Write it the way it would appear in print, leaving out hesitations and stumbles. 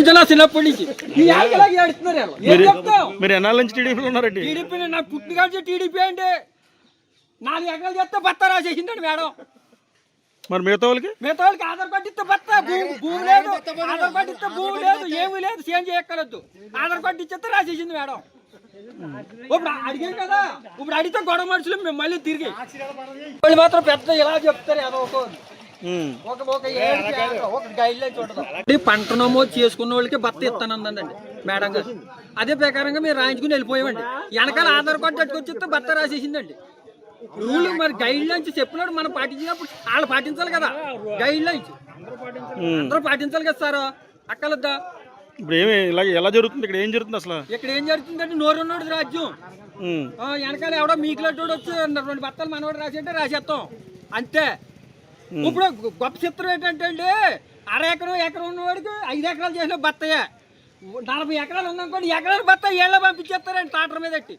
నుంచి చిన్నప్పటి నుంచి ఈ ఆటలాగా ఏడుస్తున్నారు. ఏం చెప్తాం? మీరు ఎన్నాళ్ళ నుంచి టీడీపీలో ఉన్నారండి? టీడీపీ నాకు పుట్టిన కాల్చి టీడీపీ అంటే 4 ఎకరాలు చేస్తే బత్త రాసేసిందండి మేడం. మరి మిగతా వాళ్ళకి ఆధార్ కార్డు ఇస్తే బత్త భూమి లేదు, ఆధార్ కార్డు ఇస్తే భూమి లేదు, ఏమీ లేదు, చేంజ్ చేయక్కర్లేదు. ఆధార్ కార్డు ఇచ్చేస్తే రాసేసింది మేడం. ఇప్పుడు అడిగాం కదా, ఇప్పుడు అడిగితే గొడవ మనుషులు మేము మళ్ళీ తిరిగి వాళ్ళు మాత్రం పెద్ద ఇలా చెప్తారు. ఏదో ఒక గైడ్ లైన్ చూడదు. పంట నమోదు చేసుకున్న వాళ్ళకి బత్త ఇస్తానందండి మేడం గారు. అదే ప్రకారంగా మేము రాయించుకుని వెళ్ళిపోయామండి. వెనకాల ఆధార్ కార్డు కట్టుకొచ్చిస్తే బత్త రాసేసిందండి. రూల్ మరి గైడ్ లైన్స్ చెప్పినప్పుడు మనం పాటించినప్పుడు వాళ్ళు పాటించాలి కదా. గైడ్ లైన్స్ అందరూ పాటించాలి కదా సార్. అక్కలద్దా ఇప్పుడు ఏమి ఇలా ఎలా జరుగుతుంది? ఇక్కడ ఏం జరుగుతుంది అసలు? ఇక్కడ ఏం జరుగుతుందంటే నోరున్నోడు రాజ్యం. వెనకాల ఎవడో మీకులటోడు వచ్చి 2 బత్తాలు మనవాడు రాసేంటే రాసేస్తాం అంతే. ఇప్పుడు గొప్ప చిత్రం ఏంటంటే అండి, ఎకరం ఉన్నవాడికి 5 ఎకరాలు చేసిన బత్తయే. 40 ఎకరాలు ఉందనుకోండి, ఎకరాలు బత్త ఏళ్ళ పంపించేస్తారండి టాటర్ మీద ఎట్టి.